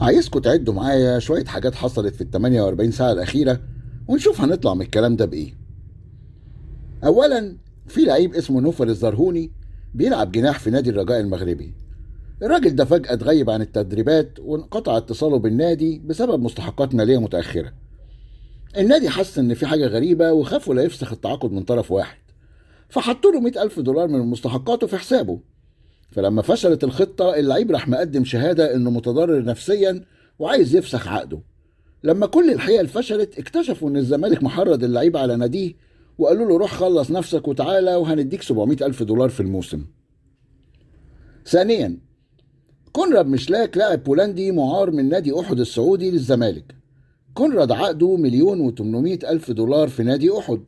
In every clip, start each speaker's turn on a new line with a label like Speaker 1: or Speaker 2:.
Speaker 1: عايزكم تعدوا معايا شوية حاجات حصلت في ال 48 ساعة الأخيرة، ونشوف هنطلع من الكلام ده بإيه. أولا، في لعيب اسمه نوفل الزرهوني بيلعب جناح في نادي الرجاء المغربي. الراجل ده فجأة اتغيب عن التدريبات وانقطع اتصاله بالنادي بسبب مستحقات مالية متأخرة. النادي حس إن في حاجة غريبة وخافوا لا يفسخ التعاقد من طرف واحد، فحطوا له 100 ألف دولار من مستحقاته في حسابه. فلما فشلت الخطة، اللعيب راح مقدم شهادة إنه متضرر نفسيا وعايز يفسخ عقده. لما كل الحيل فشلت، اكتشفوا ان الزمالك محرض اللعيب على ناديه، وقالوا له روح خلص نفسك وتعالى وهنديك 700 ألف دولار في الموسم. ثانيا، كونراد مشلاك لاعب بولندي معار من نادي أحد السعودي للزمالك. كونراد عقده 1,800,000 ألف دولار في نادي أحد.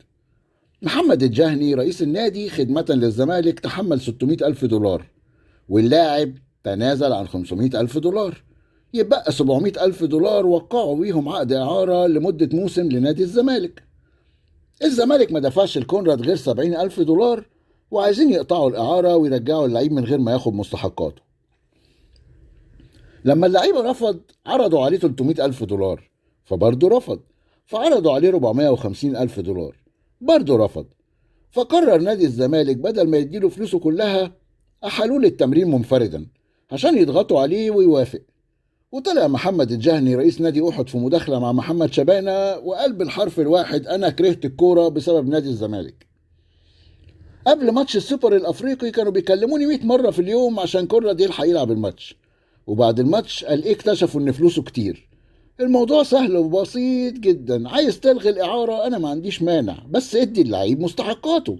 Speaker 1: محمد الجهني رئيس النادي خدمة للزمالك تحمل 600 ألف دولار، واللاعب تنازل عن 500 ألف دولار. يبقى 700 ألف دولار وقعوا بيهم عقد إعارة لمدة موسم لنادي الزمالك. الزمالك ما دفعش لكونراد غير 70 ألف دولار، وعايزين يقطعوا الإعارة ويرجعوا اللعيب من غير ما ياخد مستحقاته. لما اللعيب رفض، عرضوا عليه 300 ألف دولار، فبرضه رفض. فعرضوا عليه 450 ألف دولار، برضه رفض. فقرر نادي الزمالك بدل ما يديله فلوسه كلها، أحالوه للتمرين منفردا عشان يضغطوا عليه ويوافق. وطلع محمد الجهني رئيس نادي أحد في مداخلة مع محمد شبانة وقال بالحرف الواحد: أنا كرهت الكورة بسبب نادي الزمالك. قبل ماتش السوبر الأفريقي كانوا بيكلموني 100 مرة في اليوم عشان كونراد يلحق يلعب الماتش. وبعد الماتش قال إيه؟ اكتشفوا إن فلوسه كتير. الموضوع سهل وبسيط جدا. عايز تلغي الإعارة أنا ما عنديش مانع، بس ادي اللعيب مستحقاته.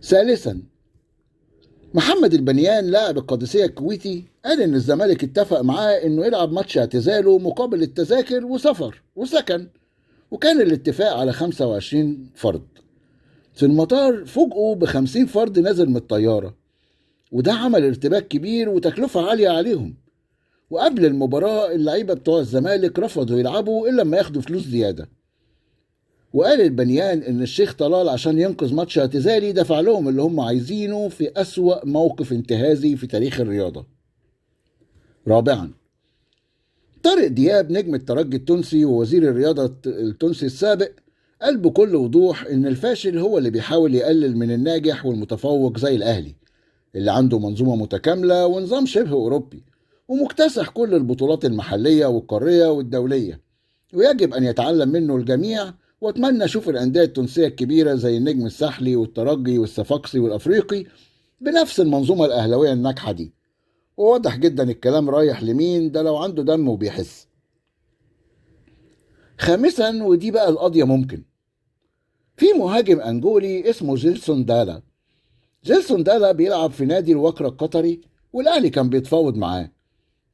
Speaker 1: ثالثا، محمد البنيان لاعب القادسية الكويتي قال إن الزمالك اتفق معاه إنه يلعب ماتش اعتزاله مقابل التذاكر وسفر وسكن، وكان الاتفاق على 25 فرد. في المطار فوجئوا ب50 فرد نازل من الطيارة، وده عمل ارتباك كبير وتكلفة عالية عليهم. وقبل المباراة اللعيبة بتوع الزمالك رفضوا يلعبوا إلا لما ياخدوا فلوس زيادة. وقال البنيان إن الشيخ طلال عشان ينقذ ماتش اعتزالي دفع لهم اللي هم عايزينه في أسوأ موقف انتهازي في تاريخ الرياضة. رابعا، طارق دياب نجم الترجي التونسي ووزير الرياضة التونسي السابق قال بكل وضوح إن الفاشل هو اللي بيحاول يقلل من الناجح والمتفوق زي الأهلي، اللي عنده منظومة متكاملة ونظام شبه أوروبي ومكتسح كل البطولات المحلية والقارية والدولية، ويجب أن يتعلم منه الجميع. وأتمنى أشوف الأندية التونسية الكبيرة زي النجم الساحلي والترجي والصفاقسي والأفريقي بنفس المنظومة الأهلوية الناجحة دي. وواضح جدا الكلام رايح لمين، ده لو عنده دم وبيحس. خامسا، ودي بقى القضية ممكن، في مهاجم أنجولي اسمه جيلسون دالا. جيلسون دالا بيلعب في نادي الوكرة القطري، والأهلي كان بيتفاوض معاه.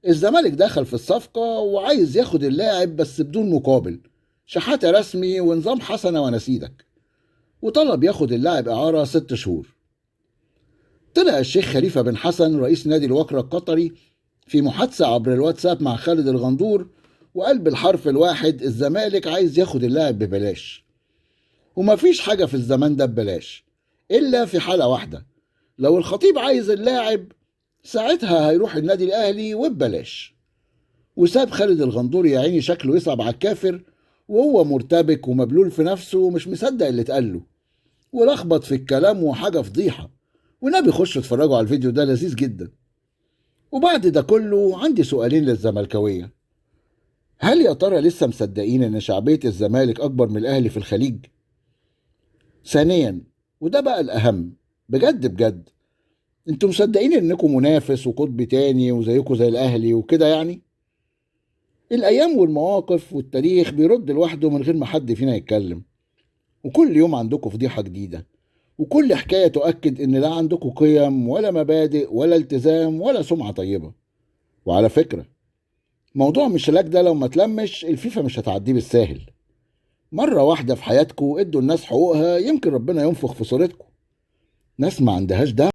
Speaker 1: الزمالك دخل في الصفقة وعايز ياخد اللاعب بس بدون مقابل، شحاتة رسمي ونظام حسنة ونسيدك، وطلب ياخد اللاعب إعارة 6 شهور. طلع الشيخ خليفة بن حسن رئيس نادي الوكرة القطري في محادثة عبر الواتساب مع خالد الغندور، وقال بالحرف الواحد: الزمالك عايز ياخد اللاعب ببلاش. ومفيش حاجة في الزمان ده ببلاش إلا في حالة واحدة، لو الخطيب عايز اللاعب ساعتها هيروح النادي الأهلي وببلاش. وساب خالد الغندور يا عيني شكله يصعب على الكافر، وهو مرتبك ومبلول في نفسه ومش مصدق اللي اتقاله، ولخبط في الكلام وحاجة فضيحة. ونبي خشوا اتفرجوا على الفيديو ده، لذيذ جدا. وبعد ده كله عندي سؤالين للزملكاوية: هل يا ترى لسه مصدقين ان شعبية الزمالك اكبر من الاهلي في الخليج؟ ثانيا، وده بقى الاهم، بجد بجد، انتوا مصدقين انكم منافس وقطب تاني وزيكم زي الاهلي وكده يعني؟ الايام والمواقف والتاريخ بيرد لوحده من غير ما حد فينا يتكلم. وكل يوم عندكم فضيحة جديدة، وكل حكاية تؤكد ان لا عندكم قيم ولا مبادئ ولا التزام ولا سمعة طيبة. وعلى فكرة، موضوع مشلاك ده لو ما تلمش الفيفا مش هتعديه بالساهل. مرة واحدة في حياتكم ادوا الناس حقوقها، يمكن ربنا ينفخ في صورتكم. ناس ما عندهاش ده